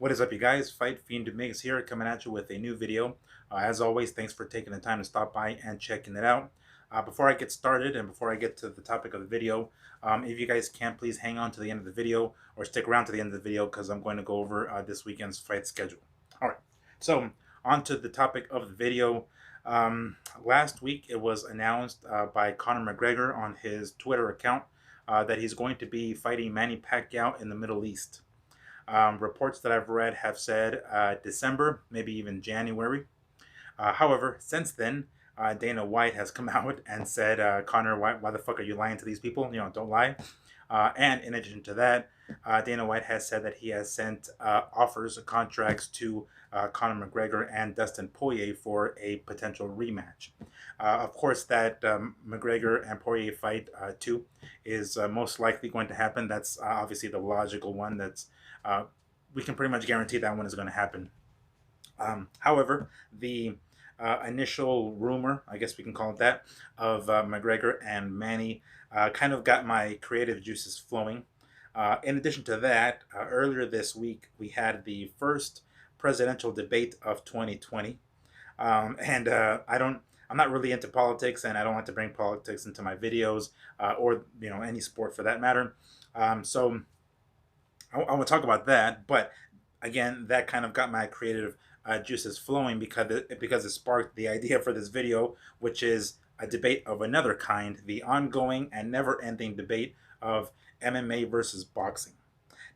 What is up, you guys? Fight Fiend Migs here, coming at you with a new video. As always, thanks for taking the time to stop by and checking it out. Before I get started and before I get to the topic of the video, if you guys can, please hang on to the end of the video or stick around to the end of the video because I'm going to go over this weekend's fight schedule. All right, so on to the topic of the video. Last week, it was announced by Conor McGregor on his Twitter account that he's going to be fighting Manny Pacquiao in the Middle East. Reports that I've read have said December, maybe even January. However, since then, Dana White has come out and said, Connor, why the fuck are you lying to these people? Don't lie. And in addition to that, Dana White has said that he has sent offers, contracts to Conor McGregor and Dustin Poirier for a potential rematch. Of course, that McGregor and Poirier fight too is most likely going to happen. That's obviously the logical one. We can pretty much guarantee that one is going to happen. However, the initial rumor, I guess we can call it that, of McGregor and Manny kind of got my creative juices flowing. In addition to that, earlier this week we had the first presidential debate of 2020, and I'm not really into politics, and I don't like to bring politics into my videos or any sport for that matter. So I want to talk about that, but again, that kind of got my creative juices flowing because it sparked the idea for this video, which is a debate of another kind, the ongoing and never-ending debate of MMA versus boxing.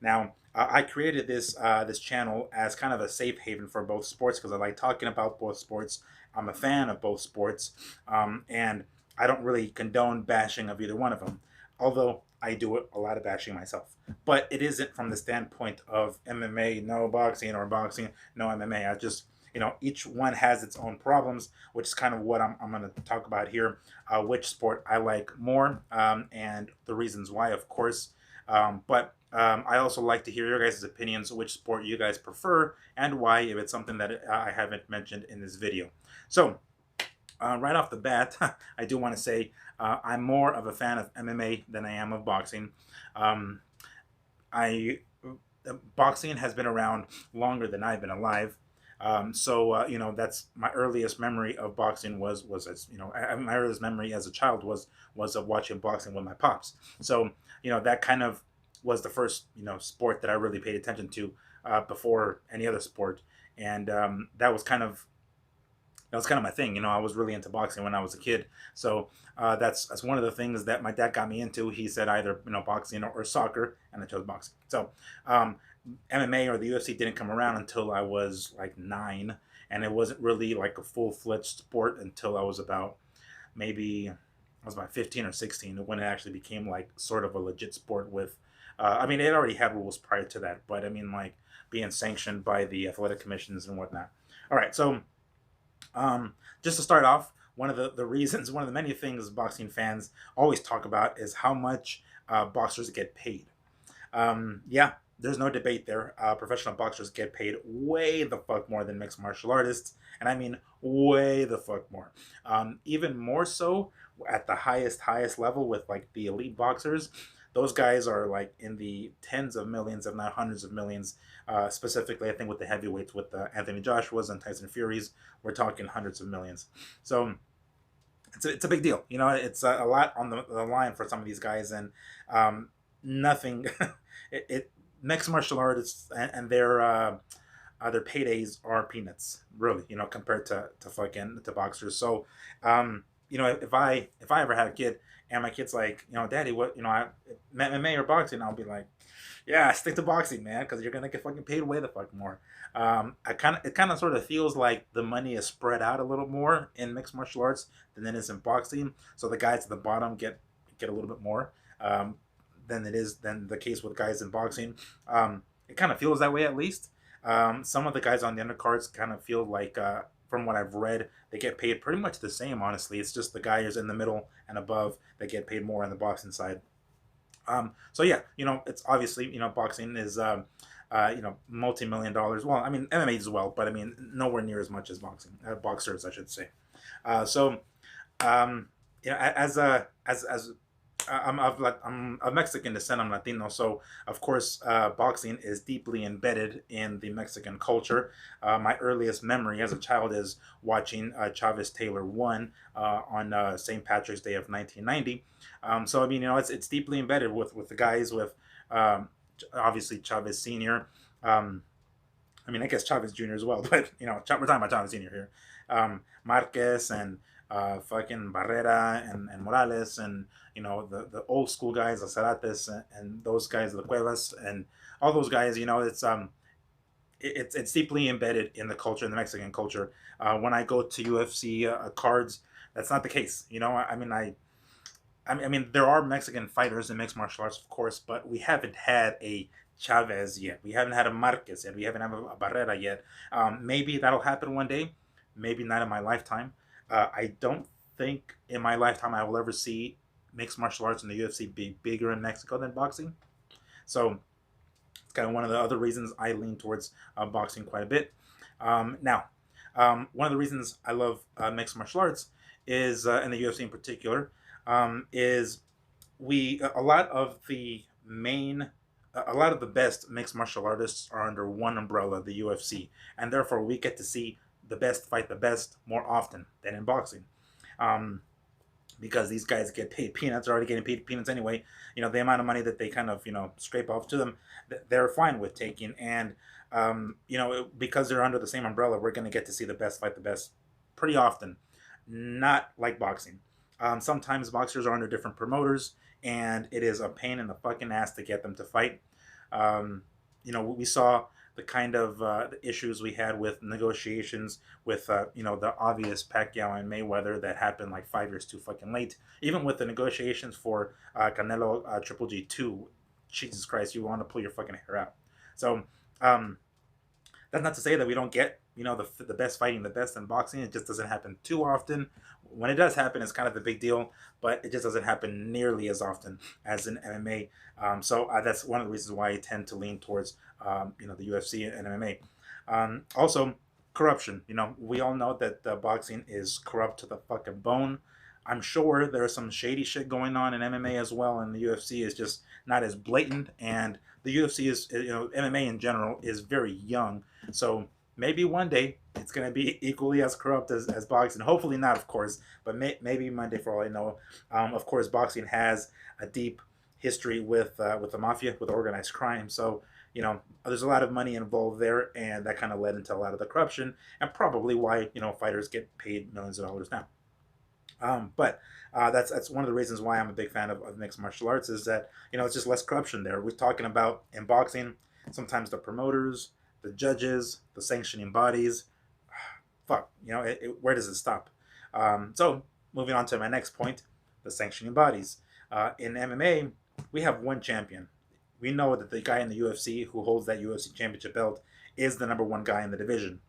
Now, I created this channel as kind of a safe haven for both sports because I like talking about both sports. I'm a fan of both sports, and I don't really condone bashing of either one of them, although I do a lot of bashing myself. But it isn't from the standpoint of MMA, no boxing, or boxing, no MMA. I just, each one has its own problems, which is kind of what I'm going to talk about here, which sport I like more, and the reasons why, of course. But I also like to hear your guys' opinions, which sport you guys prefer, and why, if it's something that I haven't mentioned in this video. So, right off the bat, I do want to say I'm more of a fan of MMA than I am of boxing. Boxing has been around longer than I've been alive. So that's my earliest memory of boxing was as my earliest memory as a child was of watching boxing with my pops. So that kind of was the first sport that I really paid attention to before any other sport, and that was kind of my thing. I was really into boxing when I was a kid. So that's one of the things that my dad got me into. He said either boxing or soccer, and I chose boxing. So MMA or the UFC didn't come around until I was like 9, and it wasn't really like a full-fledged sport until I was about 15 or 16 when it actually became like sort of a legit sport with. It already had rules prior to that, but like being sanctioned by the athletic commissions and whatnot. All right, so. Just to start off, one of the reasons, one of the many things boxing fans always talk about is how much boxers get paid. Yeah, there's no debate there. Professional boxers get paid way the fuck more than mixed martial artists, and I mean way the fuck more. Even more so at the highest level with like the elite boxers. Those guys are like in the tens of millions, if not hundreds of millions. Specifically, I think with the heavyweights, with Anthony Joshua's and Tyson Fury's, we're talking hundreds of millions. So it's a big deal. It's a lot on the line for some of these guys, and nothing. Mixed martial artists and their paydays are peanuts, really. Compared to boxers. So if I ever had a kid and my kid's like, Daddy, what, MMA or boxing, I'll be like, yeah, stick to boxing, man, because you're gonna get fucking paid way the fuck more. It kind of sort of feels like the money is spread out a little more in mixed martial arts than it is in boxing. So the guys at the bottom get a little bit more than the case with guys in boxing. It kind of feels that way, at least. Some of the guys on the undercards kind of feel like, from what I've read, they get paid pretty much the same, honestly. It's just the guys in the middle and above that get paid more on the boxing side. So yeah, it's obviously, boxing is, multi-million dollars. Well, MMA as well, but nowhere near as much as boxing, boxers, I should say. So, as I'm of Mexican descent. I'm Latino, so of course, boxing is deeply embedded in the Mexican culture. My earliest memory as a child is watching Chavez Taylor won on St. Patrick's Day of 1990. So I mean, it's deeply embedded with the guys with um, obviously Chavez Senior. Um, I mean, I guess Chavez Jr. as well, but we're talking about Chavez Sr. here. Marquez and fucking Barrera and Morales and the old school guys, the Cerates and those guys, the Cuevas and all those guys. It's deeply embedded in the culture, in the Mexican culture. When I go to UFC cards, that's not the case. I mean, there are Mexican fighters in mixed martial arts, of course, but we haven't had a Chavez yet. We haven't had a Marquez yet. We haven't had a Barrera yet. Maybe that'll happen one day. Maybe not in my lifetime. I don't think in my lifetime I will ever see mixed martial arts in the UFC be bigger in Mexico than boxing. So it's kind of one of the other reasons I lean towards boxing quite a bit. One of the reasons I love mixed martial arts is, in the UFC in particular, is we a lot of the main a lot of the best mixed martial artists are under one umbrella, the UFC, and therefore we get to see the best fight the best more often than in boxing. Um, because these guys get paid peanuts, are already getting paid peanuts anyway. The amount of money that they kind of scrape off to them, they're fine with taking. And because they're under the same umbrella, we're going to get to see the best fight the best pretty often. Not like boxing. Sometimes boxers are under different promoters, and it is a pain in the fucking ass to get them to fight. We saw the kind of the issues we had with negotiations with the obvious Pacquiao and Mayweather that happened like 5 years too fucking late. Even with the negotiations for Canelo Triple G2, Jesus Christ, you want to pull your fucking hair out. So um, that's not to say that we don't get the best fighting the best in boxing. It just doesn't happen too often. When it does happen, it's kind of a big deal, but it just doesn't happen nearly as often as in MMA. So that's one of the reasons why I tend to lean towards the UFC and MMA. Also, corruption. We all know that boxing is corrupt to the fucking bone. I'm sure there's some shady shit going on in MMA as well, and the UFC is just not as blatant. And the UFC is, MMA in general is very young, so maybe one day it's going to be equally as corrupt as boxing. Hopefully not, of course, but maybe Monday for all I know. Of course, boxing has a deep history with the mafia, with organized crime. So there's a lot of money involved there, and that kind of led into a lot of the corruption, and probably why fighters get paid millions of dollars now. But that's one of the reasons why I'm a big fan of mixed martial arts, is that it's just less corruption there. We're talking about in boxing, sometimes the promoters, the judges, the sanctioning bodies. Fuck, where does it stop? So moving on to my next point, the sanctioning bodies. In MMA, we have one champion. We know that the guy in the UFC who holds that UFC championship belt is the number one guy in the division.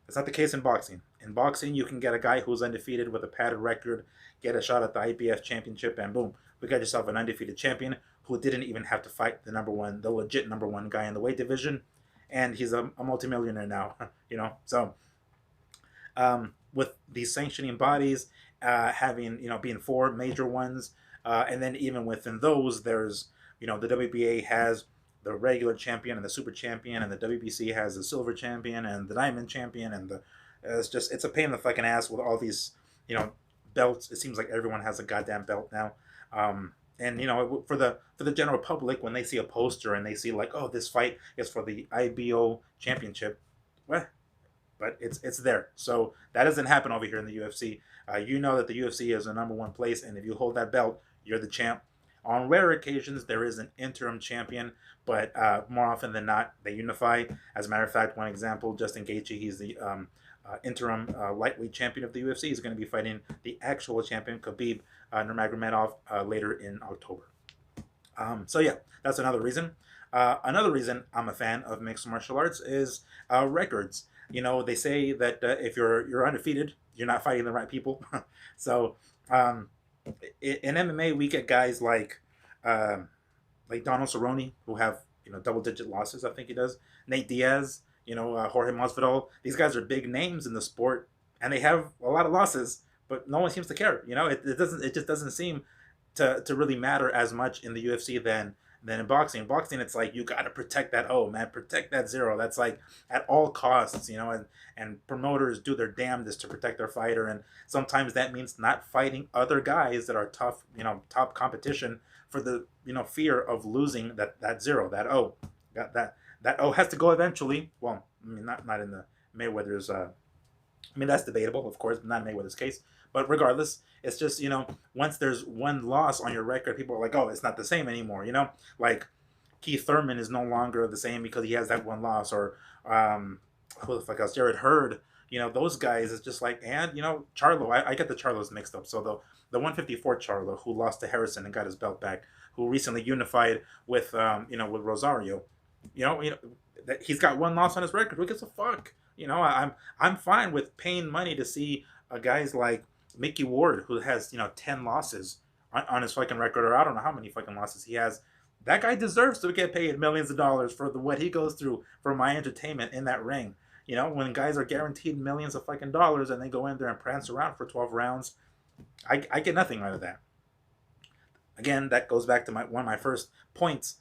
That's not the case in boxing. In boxing, you can get a guy who's undefeated with a padded record, get a shot at the IBF championship, and boom, we got yourself an undefeated champion who didn't even have to fight the legit number one guy in the weight division, and he's a multimillionaire now. So with these sanctioning bodies having being four major ones, and then even within those, there's the WBA has the regular champion and the super champion, and the WBC has the silver champion and the diamond champion, and it's a pain in the fucking ass with all these belts. It seems like everyone has a goddamn belt now. And for the general public, when they see a poster and they see like, oh, this fight is for the IBO championship, well, but it's there. So that doesn't happen over here in the UFC. You know that the UFC is the number one place, and if you hold that belt, you're the champ. On rare occasions, there is an interim champion, but more often than not, they unify. As a matter of fact, one example, Justin Gaethje, he's the interim lightweight champion of the UFC. He's going to be fighting the actual champion, Khabib Nurmagomedov, later in October. So yeah, that's another reason. Another reason I'm a fan of mixed martial arts is records. They say that if you're undefeated, you're not fighting the right people. So in MMA, we get guys like Donald Cerrone, who have double-digit losses. I think he does. Nate Diaz, Jorge Masvidal. These guys are big names in the sport, and they have a lot of losses, but no one seems to care. It just doesn't seem to really matter as much in the UFC than in boxing. In boxing, it's like you got to protect that O, man, protect that zero. That's like at all costs, you know. And promoters do their damnedest to protect their fighter, and sometimes that means not fighting other guys that are tough, you know, top competition for the fear of losing that zero, that O. That O has to go eventually. Well, I mean, not in the Mayweather's. I mean, that's debatable, of course, but not in Mayweather's case. But regardless, it's just, once there's one loss on your record, people are like, oh, it's not the same anymore, Like Keith Thurman is no longer the same because he has that one loss, or who the fuck else? Jared Hurd. Those guys, it's just like, and, Charlo, I get the Charlos mixed up. So the 154 Charlo, who lost to Harrison and got his belt back, who recently unified with Rosario, that he's got one loss on his record. Who gives a fuck? I'm fine with paying money to see guys like Mickey Ward, who has 10 losses on his fucking record, or I don't know how many fucking losses he has. That guy deserves to get paid millions of dollars for what he goes through for my entertainment in that ring. When guys are guaranteed millions of fucking dollars and they go in there and prance around for 12 rounds, I get nothing out of that. Again, that goes back to one of my first points.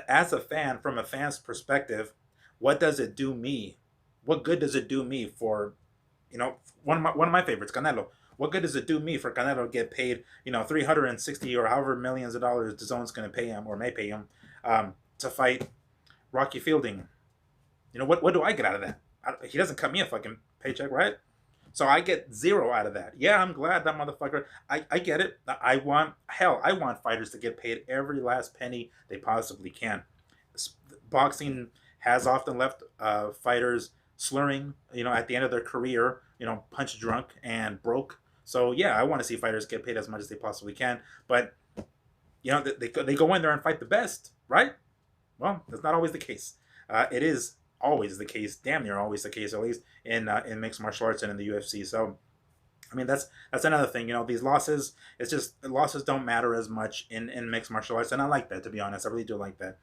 As a fan, from a fan's perspective, what does it do me? What good does it do me for, one of my favorites, Canelo? What good does it do me for Canelo to get paid, 360 or however millions of dollars DAZN's going to pay him or may pay him to fight Rocky Fielding? What do I get out of that? He doesn't cut me a fucking paycheck, right? So I get zero out of that. Yeah, I'm glad that motherfucker. I get it. I want fighters to get paid every last penny they possibly can. Boxing has often left fighters slurring, at the end of their career, punch drunk and broke. So yeah, I want to see fighters get paid as much as they possibly can. But they go in there and fight the best, right? Well, that's not always the case. It is always the case, damn near always the case, at least in mixed martial arts and in the UFC. So, I mean, that's another thing. These losses, it's just losses don't matter as much in mixed martial arts, and I like that, to be honest. I really do like that.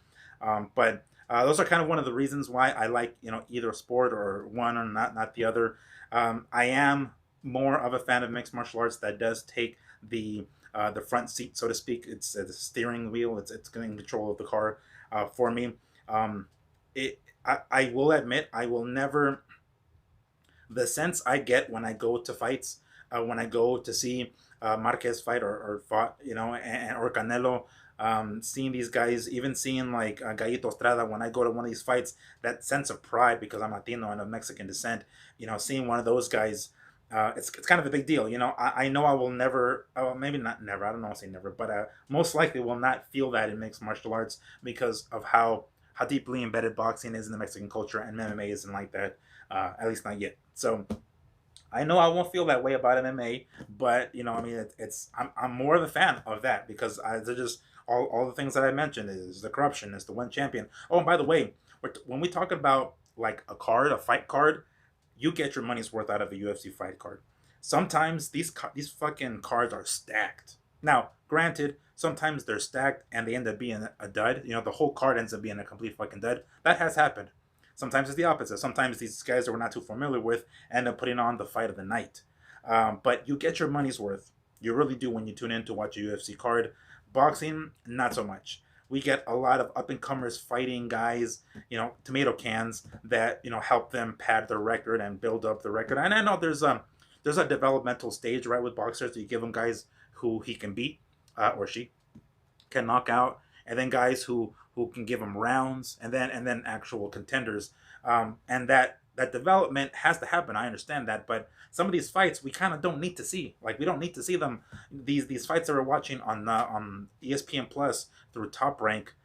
But those are kind of one of the reasons why I like either sport or one or not the other. I am more of a fan of mixed martial arts that does take the front seat, so to speak. It's the steering wheel. It's getting control of the car for me. I will admit, I will never. The sense I get when I go to fights, when I go to see Marquez fight or fought, or Canelo, seeing these guys, even seeing like Gallito Estrada, when I go to one of these fights, that sense of pride because I'm Latino and of Mexican descent, seeing one of those guys, it's kind of a big deal. I know I will never, maybe not never, I don't know if I say never, but most likely will not feel that in mixed martial arts because of how deeply embedded boxing is in the Mexican culture, and MMA isn't like that, at least not yet. So I know I won't feel that way about MMA, but I mean, I'm more of a fan of that because they're just all the things that I mentioned is the corruption, is the one champion. Oh, and by the way, when we talk about like a fight card, you get your money's worth out of a UFC fight card. Sometimes these fucking cards are stacked. Now, granted, sometimes they're stacked and they end up being a dud. The whole card ends up being a complete fucking dud. That has happened. Sometimes it's the opposite. Sometimes these guys that we're not too familiar with end up putting on the fight of the night. But you get your money's worth. You really do when you tune in to watch a UFC card. Boxing, not so much. We get a lot of up-and-comers fighting guys, tomato cans that, help them pad their record and build up the record. And I know there's a developmental stage, right, with boxers. You give them guys who he can beat or she can knock out, and then guys who can give them rounds, and then actual contenders. And that development has to happen. I understand that, but some of these fights we kind of don't need to see. Like, we don't need to see them. These fights that we're watching on ESPN Plus through Top Rank,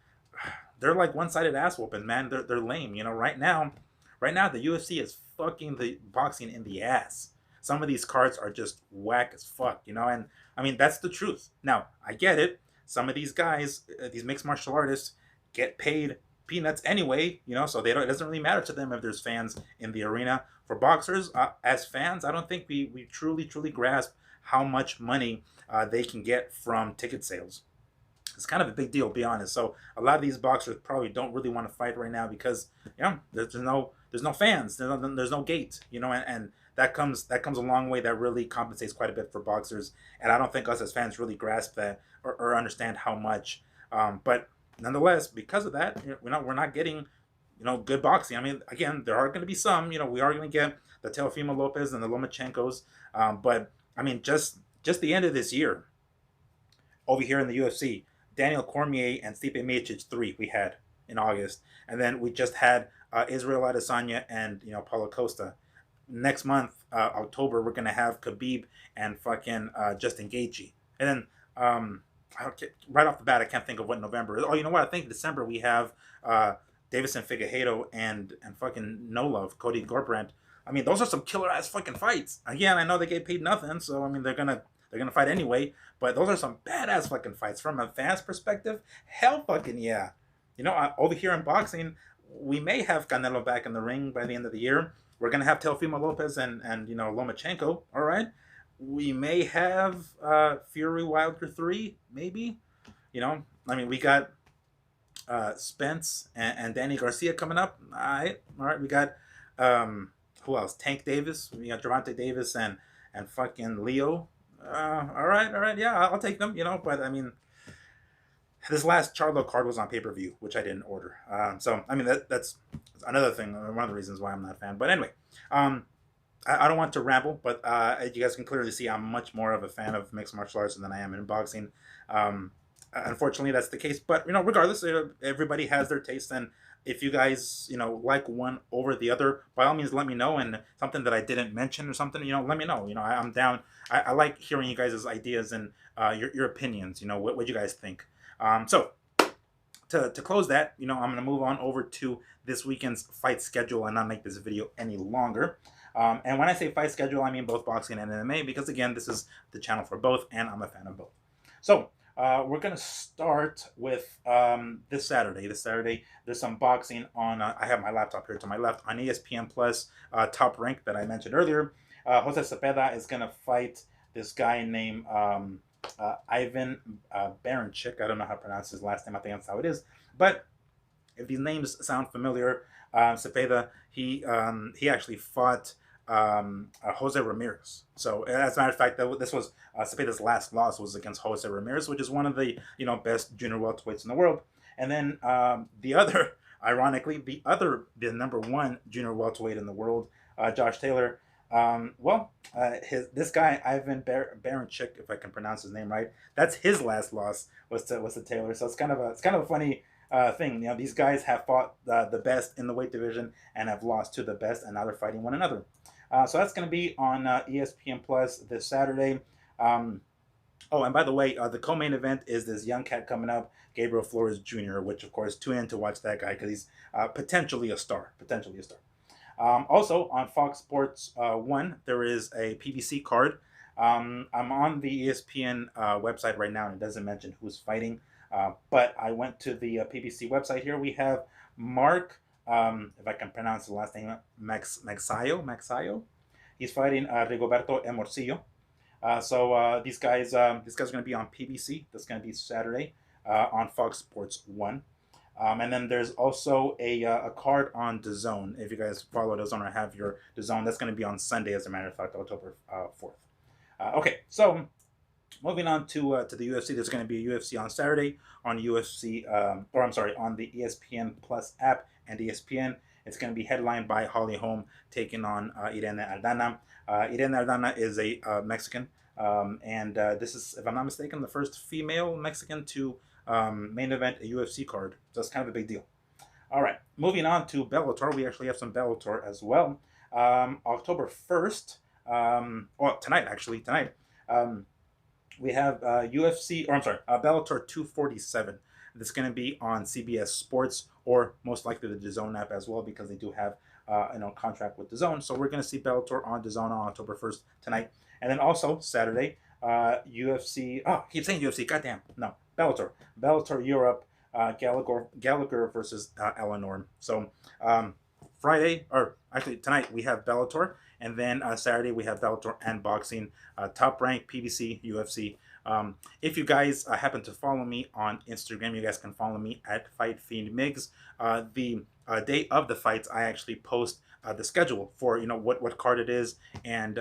they're like one-sided ass whooping, man. They're lame. Right now the UFC is fucking the boxing in the ass. Some of these cards are just whack as fuck, and I mean, that's the truth. Now, I get it. Some of these guys, these mixed martial artists, get paid peanuts anyway, so it doesn't really matter to them if there's fans in the arena. For boxers, as fans, I don't think we truly grasp how much money they can get from ticket sales. It's kind of a big deal, to be honest. So a lot of these boxers probably don't really want to fight right now because there's no fans, there's no gate, and that comes a long way. That really compensates quite a bit for boxers, and I don't think us as fans really grasp that or understand how much. But nonetheless, because of that, we're not getting good boxing. I mean, again, there are going to be some. We are going to get the Teofimo Lopez and the Lomachenkos, but I mean, just the end of this year over here in the UFC, Daniel Cormier and Stipe Miocic 3 we had in August, and then we just had Israel Adesanya and Paulo Costa. Next month, October, we're gonna have Khabib and fucking Justin Gaethje, and then right off the bat, I can't think of what November is. Oh, you know what? I think December we have Davison Figueiredo and fucking No Love, Cody Garbrandt. I mean, those are some killer ass fucking fights. Again, I know they get paid nothing, so I mean they're gonna fight anyway. But those are some badass fucking fights from a fans perspective. Hell, fucking yeah. Over here in boxing, we may have Canelo back in the ring by the end of the year. We're gonna have Teofimo Lopez and Lomachenko. All right. We may have Fury Wilder 3, maybe. I mean, we got Spence and Danny Garcia coming up. All right. We got who else? Tank Davis. We got Gervonta Davis and fucking Leo. All right. Yeah, I'll take them. But I mean, this last Charlo card was on pay-per-view, which I didn't order. So I mean that's another thing. One of the reasons why I'm not a fan. But anyway, I don't want to ramble, but you guys can clearly see I'm much more of a fan of mixed martial arts than I am in boxing. Unfortunately, that's the case. But regardless, everybody has their taste, and if you guys like one over the other, by all means, let me know. And something that I didn't mention or something, let me know. I'm down. I like hearing you guys' ideas and your opinions. What you guys think. So to close that, I'm going to move on over to this weekend's fight schedule and not make this video any longer. And when I say fight schedule, I mean both boxing and MMA because, again, this is the channel for both, and I'm a fan of both. So we're going to start with this Saturday. This Saturday, there's some boxing on, I have my laptop here to my left, on ESPN Plus, Top Rank that I mentioned earlier. Jose Cepeda is going to fight this guy named Ivan Baranchik. I don't know how to pronounce his last name. I think that's how it is. But if these names sound familiar, Cepeda, he actually fought Jose Ramirez. So as a matter of fact, this was Cepeda's last loss was against Jose Ramirez, which is one of the best junior welterweights in the world. And then the other, ironically, the number one junior welterweight in the world, Josh Taylor. This guy Ivan Baranchik, if I can pronounce his name right, that's his last loss was to Taylor. So it's kind of a funny thing. These guys have fought the best in the weight division and have lost to the best, and now they're fighting one another. So that's going to be on ESPN Plus this Saturday. Oh, and by the way, the co-main event is this young cat coming up, Gabriel Flores Jr., which of course tune in to watch that guy because he's potentially a star. Also on Fox Sports 1, there is a PBC card. I'm on the ESPN website right now, and it doesn't mention who's fighting. But I went to the PBC website here. We have Mark, if I can pronounce the last name, Maxayo. He's fighting Rigoberto Emorcillo. So these guys are going to be on PBC. That's going to be Saturday on Fox Sports 1. And then there's also a card on DAZN. If you guys follow DAZN or have your DAZN, that's going to be on Sunday, as a matter of fact, October 4th. Okay, so moving on to the UFC. There's going to be a UFC on Saturday on on the ESPN Plus app and ESPN. It's going to be headlined by Holly Holm taking on Irene Aldana. Irene Aldana is a Mexican, and this is, if I'm not mistaken, the first female Mexican to main event a UFC card. So it's kind of a big deal. All right, moving on to Bellator. We actually have some Bellator as well. October 1st, tonight, we have Bellator 247. This is going to be on CBS Sports, or most likely the DAZN app as well, because they do have contract with DAZN. So we're going to see Bellator on DAZN on October 1st tonight. And then also Saturday, UFC. Oh, I keep saying UFC. Goddamn. No, Bellator Europe. Gallagher versus Eleanor. So Friday, or actually tonight, we have Bellator, and then Saturday we have Bellator and boxing, Top Rank, PBC, UFC. If you guys happen to follow me on Instagram, you guys can follow me at FightFiendMigs. The day of the fights, I actually post the schedule for what card it is, and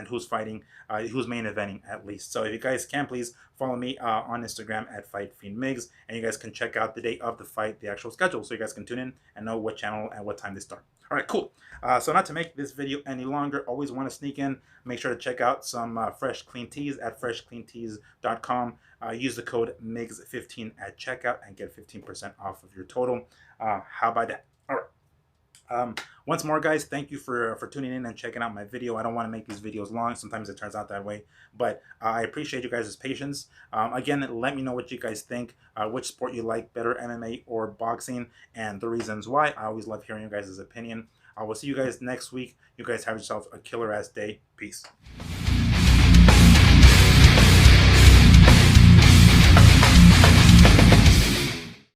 who's fighting, who's main eventing at least. So if you guys can, please follow me on Instagram at FightFiendMigs, and you guys can check out the date of the fight, the actual schedule, so you guys can tune in and know what channel and what time they start. All right, cool. So not to make this video any longer, always want to sneak in, make sure to check out some fresh clean teas at freshcleanteas.com. Use the code MIGS15 at checkout and get 15% off of your total. How about that? All right. Once more, guys, thank you for tuning in and checking out my video. I don't want to make these videos long. Sometimes it turns out that way, but I appreciate you guys' patience. Again, let me know what you guys think, which sport you like better, MMA or boxing, and the reasons why. I always love hearing you guys' opinion. I will see you guys next week. You guys have yourself a killer-ass day. Peace.